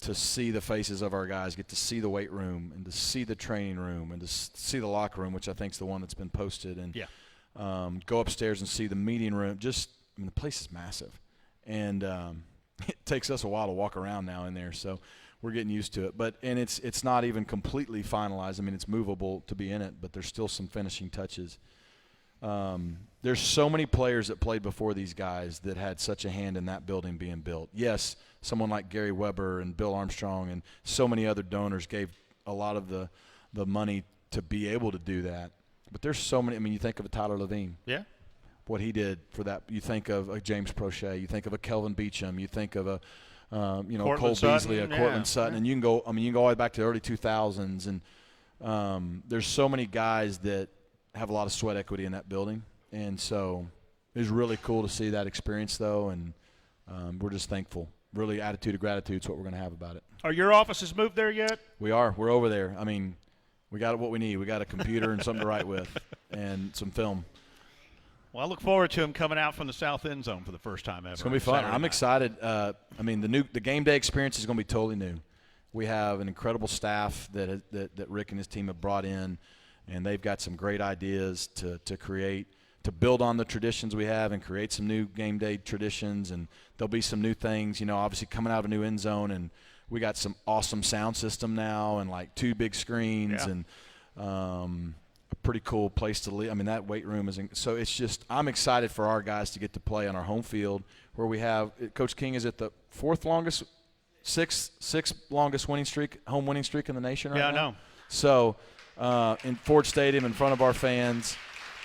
to see the faces of our guys, get to see the weight room and to see the training room and to see the locker room, which I think is the one that's been posted, and go upstairs and see the meeting room. The place is massive, and it takes us a while to walk around now in there, so we're getting used to it. And it's not even completely finalized. I mean, it's movable to be in it, but there's still some finishing touches. There's so many players that played before these guys that had such a hand in that building being built. Yes, someone like Gary Weber and Bill Armstrong and so many other donors gave a lot of the money to be able to do that. But there's so many. I mean, you think of a Tyler Levine. Yeah. What he did for that. You think of a James Prochet. You think of a Kelvin Beecham. You think of a Cole Beasley, a Cortland Sutton, and you can go all the way back to the early 2000s. And there's so many guys that have a lot of sweat equity in that building. And so it was really cool to see that experience, though, and we're just thankful. Really, attitude of gratitude is what we're going to have about it. Are your offices moved there yet? We are. We're over there. I mean, we got what we need. We got a computer and something to write with and some film. Well, I look forward to him coming out from the south end zone for the first time ever. It's going to be fun. I'm excited. The game day experience is going to be totally new. We have an incredible staff that Rick and his team have brought in, and they've got some great ideas to create, to build on the traditions we have and create some new game day traditions. And there'll be some new things, obviously coming out of a new end zone. And we got some awesome sound system now and like 2 big screens and a pretty cool place to live. I mean, that weight room is so it's just I'm excited for our guys to get to play on our home field where we have Coach King is at the 4th longest, 6th longest home winning streak in the nation right now. Yeah, I know. So in Ford Stadium in front of our fans.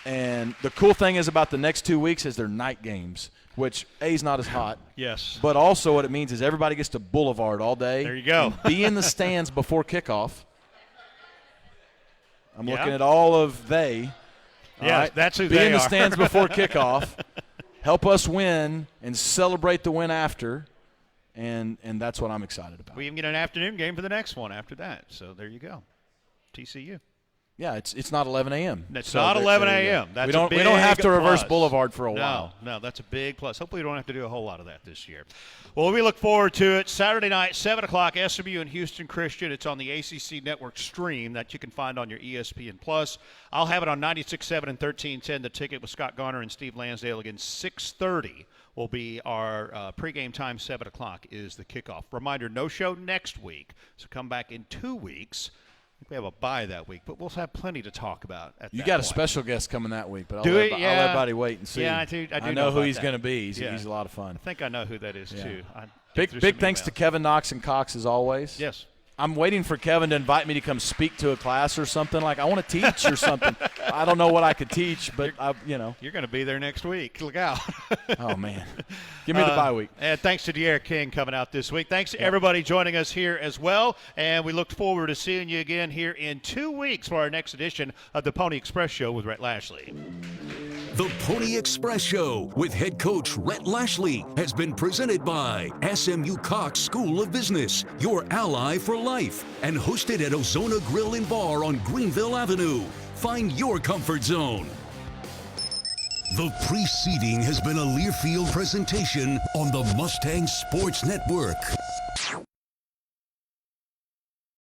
And the cool thing is about the next 2 weeks is they're night games, which A's not as hot. Yes. But also what it means is everybody gets to boulevard all day. There you go. Be in the stands before kickoff. I'm looking at all of they. Yeah, right? that's who Be they in the are. stands before kickoff. Help us win and celebrate the win after. and that's what I'm excited about. We even get an afternoon game for the next one after that. So there you go. TCU. Yeah, it's not 11 a.m. It's not 11 a.m. That's we don't a big have to reverse plus. Boulevard for a while. No, that's a big plus. Hopefully, we don't have to do a whole lot of that this year. Well, we look forward to it. Saturday night, 7 o'clock, SMU and Houston Christian. It's on the ACC Network stream that you can find on your ESPN Plus. I'll have it on 96.7 and 1310. The Ticket with Scott Garner and Steve Lansdale. Again, 6:30 will be our pregame time. 7 o'clock is the kickoff. Reminder, no show next week, so come back in 2 weeks. We have a bye that week, but we'll have plenty to talk about at that You got point. a special guest coming that week, but I'll Do let it? I'll Yeah. let everybody wait and see. Yeah, I do I know who about he's that. going to be. He's Yeah. a lot of fun. I think I know who that is, too. Big thanks to Kevin Knox and Cox as always. Yes. I'm waiting for Kevin to invite me to come speak to a class or something. Like, I want to teach or something. I don't know what I could teach, but You're going to be there next week. Look out. Oh, man. Give me the bye week. And thanks to De'Ara King coming out this week. Thanks to everybody joining us here as well. And we look forward to seeing you again here in 2 weeks for our next edition of the Pony Express Show with Rhett Lashley. The Pony Express Show with head coach Rhett Lashley has been presented by SMU Cox School of Business, your ally for life, and hosted at Ozona Grill and Bar on Greenville Avenue. Find your comfort zone. The preceding has been a Learfield presentation on the Mustang Sports Network.